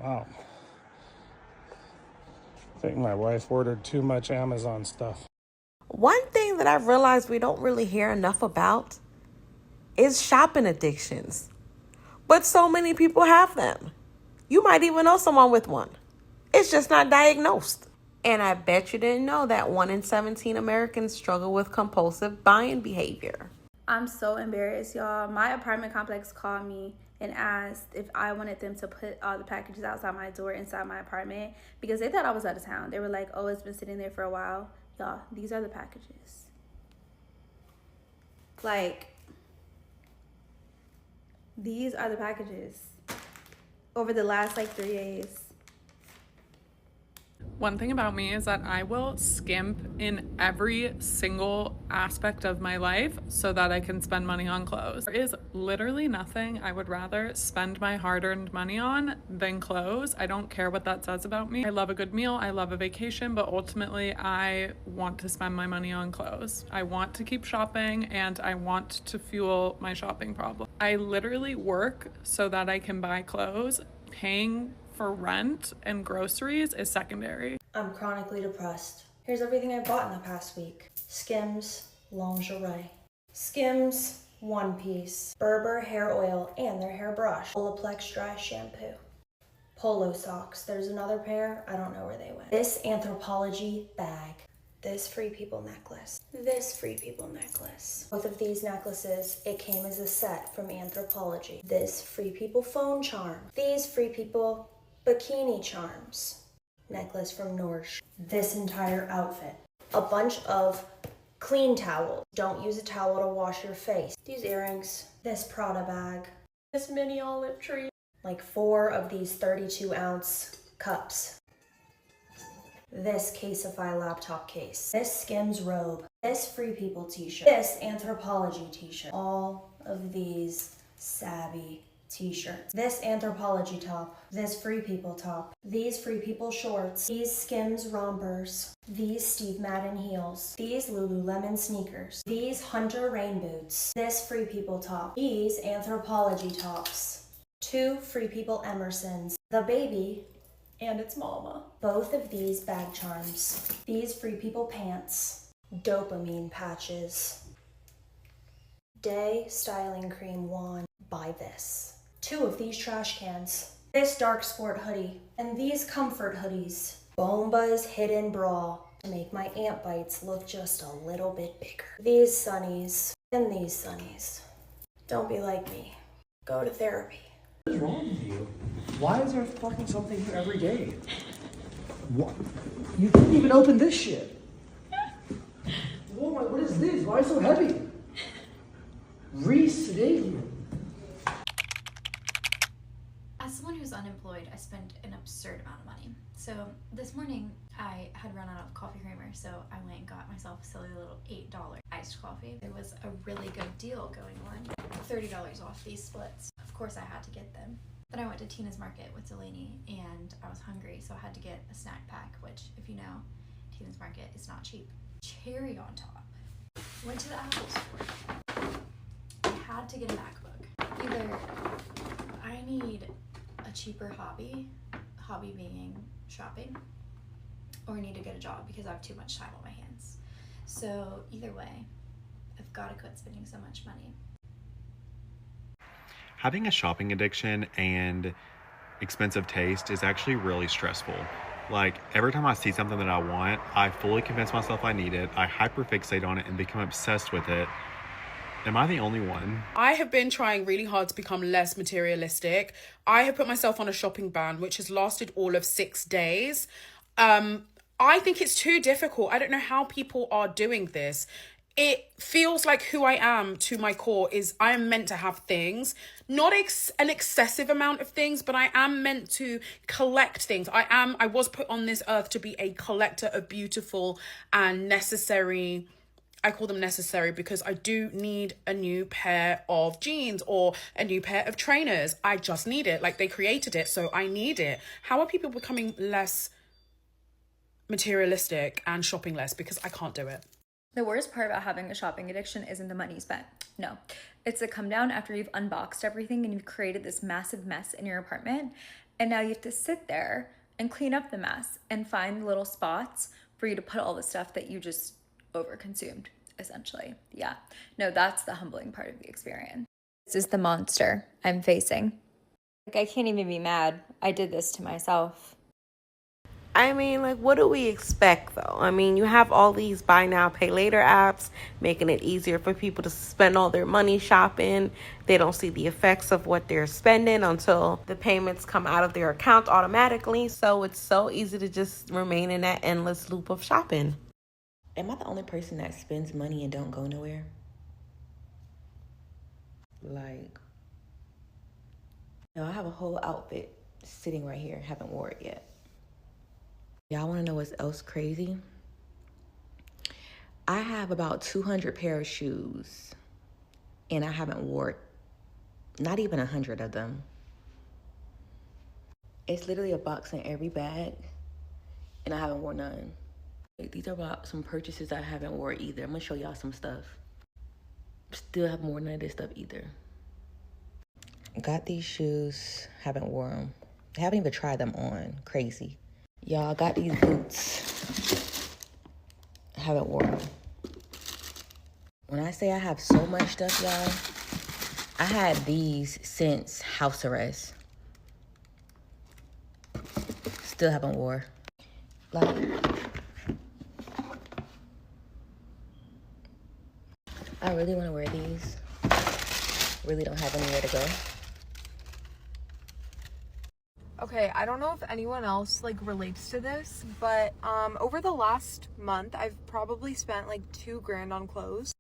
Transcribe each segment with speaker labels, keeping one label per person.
Speaker 1: Wow. I think my wife ordered too much Amazon stuff.
Speaker 2: One thing that I've realized we don't really hear enough about is shopping addictions. But so many people have them. You might even know someone with one. It's just not diagnosed. And I bet you didn't know that 1 in 17 Americans struggle with compulsive buying behavior.
Speaker 3: I'm so embarrassed, y'all. My apartment complex called me and asked if I wanted them to put all the packages outside my door inside my apartment because they thought I was out of town. They were like, oh, it's been sitting there for a while. Y'all, these are the packages. Like, these are the packages over the last 3 days.
Speaker 4: One thing about me is that I will skimp in every single aspect of my life so that I can spend money on clothes. There is literally nothing I would rather spend my hard-earned money on than clothes. I don't care what that says about me. I love a good meal, I love a vacation, but ultimately I want to spend my money on clothes. I want to keep shopping and I want to fuel my shopping problem. I literally work so that I can buy clothes. Paying for rent and groceries is secondary.
Speaker 5: I'm chronically depressed. Here's everything I bought in the past week. Skims lingerie. Skims one piece. Berber hair oil and their hair brush. Olaplex dry shampoo. Polo socks. There's another pair. I don't know where they went. This Anthropologie bag. This Free People necklace. This Free People necklace. Both of these necklaces, it came as a set from Anthropologie. This Free People phone charm. These Free People bikini charms. Necklace from Nordstrom. This entire outfit. A bunch of clean towels. Don't use a towel to wash your face. These earrings. This Prada bag. This mini olive tree. 4 of these 32-ounce cups. This Caseify laptop case. This Skims robe. This Free People t-shirt. This Anthropologie t-shirt. All of these Savvy t-shirts. This Anthropologie top. This Free People top. These Free People shorts. These Skims rompers. These Steve Madden heels. These Lululemon sneakers. These Hunter rain boots. This Free People top. These Anthropologie tops. 2 Free People Emersons. The baby and its mama. Both of these bag charms. These Free People pants. Dopamine patches. Day styling cream wand. Buy this. 2 of these trash cans. This dark sport hoodie. And these comfort hoodies. Bomba's hidden bra to make my ant bites look just a little bit bigger. These sunnies and these sunnies. Don't be like me. Go to therapy.
Speaker 6: What is wrong with you? Why is there fucking something here every day? What? You couldn't even open this shit. Oh my, what is this? Why is it so heavy? Reese,
Speaker 7: As someone who's unemployed, I spend an absurd amount of money. So this morning I had run out of coffee creamer, so I went and got myself a silly little $8 iced coffee. There was a really good deal going on, $30 off these splits. Of course I had to get them. Then I went to Tina's Market with Delaney and I was hungry, so I had to get a snack pack, which, if you know, Tina's Market is not cheap. Cherry on top. Went to the Apple store. I had to get a MacBook. Either I need a cheaper hobby being shopping, or I need to get a job because I have too much time on my hands. So either way, I've got to quit spending so much money.
Speaker 8: Having a shopping addiction and expensive taste is actually really stressful. Every time I see something that I want, I fully convince myself I need it, I hyperfixate on it and become obsessed with it. Am I the only one?
Speaker 9: I have been trying really hard to become less materialistic. I have put myself on a shopping ban, which has lasted all of 6 days. I think it's too difficult. I don't know how people are doing this. It feels like who I am to my core is I am meant to have things, not an excessive amount of things, but I am meant to collect things. I was put on this earth to be a collector of beautiful and necessary. I call them necessary because I do need a new pair of jeans or a new pair of trainers. I just need it. They created it, so I need it. How are people becoming less materialistic and shopping less? Because I can't do it.
Speaker 10: The worst part about having a shopping addiction isn't the money spent. No, it's the come down after you've unboxed everything and you've created this massive mess in your apartment. And now you have to sit there and clean up the mess and find little spots for you to put all the stuff that you just overconsumed, essentially. Yeah. No, that's the humbling part of the experience. This is the monster I'm facing. Like, I can't even be mad. I did this to myself.
Speaker 2: I mean, like, what do we expect, though? I mean, you have all these buy now, pay later apps, making it easier for people to spend all their money shopping. They don't see the effects of what they're spending until the payments come out of their account automatically. So it's so easy to just remain in that endless loop of shopping.
Speaker 11: Am I the only person that spends money and don't go nowhere? Like, I have a whole outfit sitting right here, haven't wore it yet. Y'all want to know what's else crazy? I have about 200 pair of shoes, and I haven't worn not even 100 of them. It's literally a box in every bag, and I haven't worn none. These are about some purchases I haven't worn either. I'm gonna show y'all some stuff. Still haven't worn none of this stuff either. Got these shoes, haven't worn them. Haven't even tried them on. Crazy. Y'all, got these boots. Haven't worn them. When I say I have so much stuff, y'all, I had these since house arrest. Still haven't worn. Like, I really want to wear these. Really don't have anywhere to go.
Speaker 12: Okay, I don't know if anyone else like relates to this, but over the last month I've probably spent like $2,000 on clothes.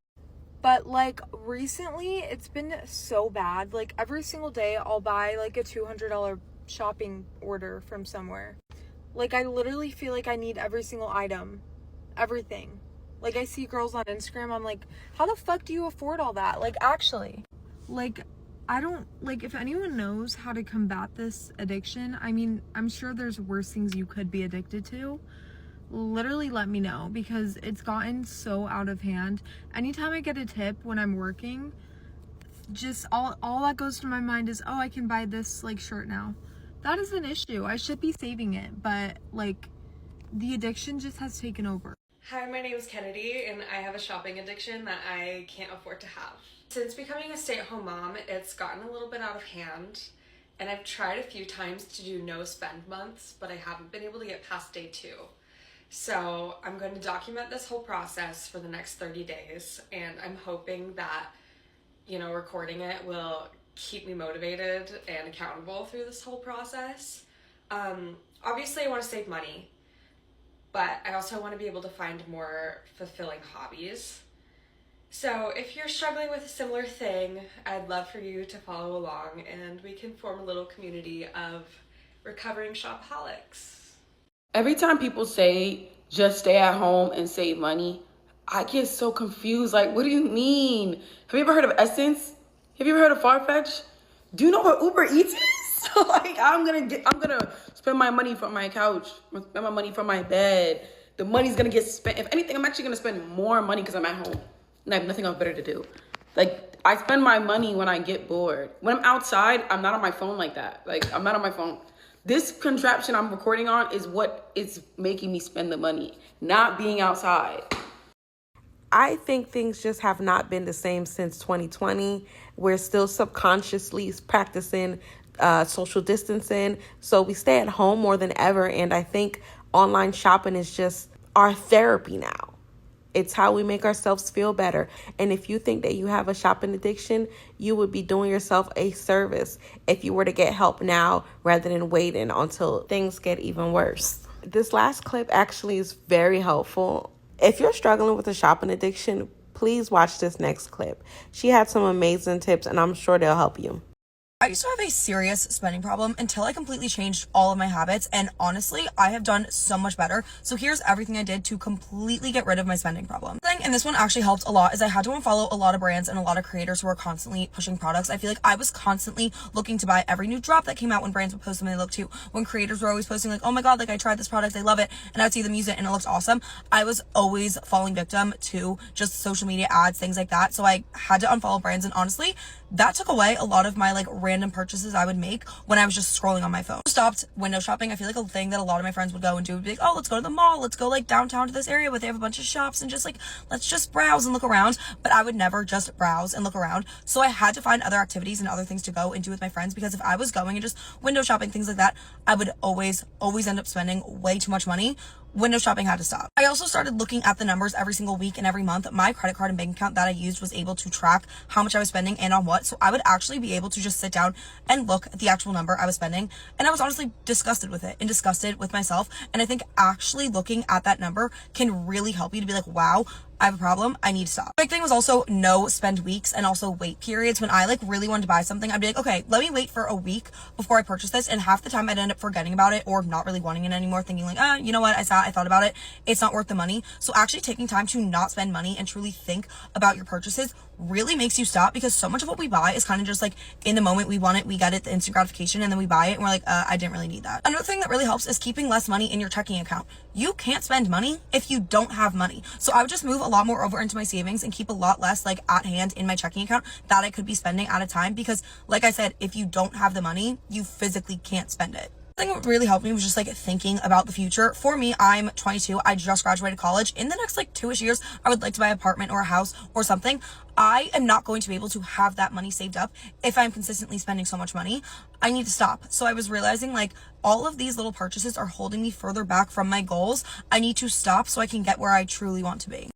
Speaker 12: But like recently it's been so bad. Like every single day I'll buy like a $200 shopping order from somewhere. Like I literally feel like I need every single item, everything. Like I see girls on Instagram, I'm like, how the fuck do you afford all that? Like actually, like I don't, like, if anyone knows how to combat this addiction, I mean, I'm sure there's worse things you could be addicted to. Literally let me know, because it's gotten so out of hand. Anytime I get a tip when I'm working, just all that goes to my mind is, oh, I can buy this, like, shirt now. That is an issue. I should be saving it, but, like, the addiction just has taken over.
Speaker 13: Hi, my name is Kennedy, and I have a shopping addiction that I can't afford to have. Since becoming a stay-at-home mom, it's gotten a little bit out of hand, and I've tried a few times to do no spend months, but I haven't been able to get past day 2. So I'm going to document this whole process for the next 30 days, and I'm hoping that, recording it will keep me motivated and accountable through this whole process. Obviously, I want to save money, but I also want to be able to find more fulfilling hobbies. So if you're struggling with a similar thing, I'd love for you to follow along and we can form a little community of recovering shopaholics.
Speaker 14: Every time people say just stay at home and save money, I get so confused. Like, what do you mean? Have you ever heard of Essence? Have you ever heard of Farfetch? Do you know what Uber Eats is? Like, I'm gonna spend my money from my couch, spend my money from my bed. The money's gonna get spent. If anything, I'm actually gonna spend more money because I'm at home and I have nothing else better to do. Like, I spend my money when I get bored. When I'm outside, I'm not on my phone like that. Like, I'm not on my phone. This contraption I'm recording on is what is making me spend the money, not being outside.
Speaker 2: I think things just have not been the same since 2020. We're still subconsciously practicing social distancing. So we stay at home more than ever. And I think online shopping is just our therapy now. It's how we make ourselves feel better. And if you think that you have a shopping addiction, you would be doing yourself a service if you were to get help now rather than waiting until things get even worse. This last clip actually is very helpful. If you're struggling with a shopping addiction, please watch this next clip. She had some amazing tips and I'm sure they'll help you.
Speaker 15: I used to have a serious spending problem until I completely changed all of my habits, and honestly, I have done so much better. So here's everything I did to completely get rid of my spending problem. And this one actually helped a lot, is I had to unfollow a lot of brands and a lot of creators who are constantly pushing products. I feel like I was constantly looking to buy every new drop that came out when brands would post something they looked to. When creators were always posting like, oh my god, like I tried this product, I love it, and I'd see them use it and it looks awesome. I was always falling victim to just social media ads, things like that. So I had to unfollow brands, and honestly, that took away a lot of my like random random purchases I would make when I was just scrolling on my phone. Stopped window shopping. I feel like a thing that a lot of my friends would go and do would be like, oh, let's go to the mall, let's go like downtown to this area where they have a bunch of shops and just like, let's just browse and look around. But I would never just browse and look around. So I had to find other activities and other things to go and do with my friends, because if I was going and just window shopping, things like that, I would always end up spending way too much money. Window shopping had to stop. I also started looking at the numbers every single week and every month. My credit card and bank account that I used was able to track how much I was spending and on what. So I would actually be able to just sit down and look at the actual number I was spending. And I was honestly disgusted with it and disgusted with myself. And I think actually looking at that number can really help you to be like, wow, I have a problem, I need to stop. Big thing was also no spend weeks and also wait periods. When I like really wanted to buy something, I'd be like, okay, let me wait for a week before I purchase this. And half the time I'd end up forgetting about it or not really wanting it anymore, thinking like, you know what, I thought about it, it's not worth the money. So actually taking time to not spend money and truly think about your purchases really makes you stop, because so much of what we buy is kind of just like in the moment we want it, we get it, the instant gratification, and then we buy it and we're like, I didn't really need that. Another thing that really helps is keeping less money in your checking account. You can't spend money if you don't have money. So I would just move a lot more over into my savings and keep a lot less like at hand in my checking account that I could be spending at a time, because like I said, if you don't have the money, you physically can't spend it. The thing that really helped me was just like thinking about the future. For me, I'm 22. I just graduated college. In the next like 2-ish years, I would like to buy an apartment or a house or something. I am not going to be able to have that money saved up if I'm consistently spending so much money. I need to stop. So I was realizing like all of these little purchases are holding me further back from my goals. I need to stop so I can get where I truly want to be.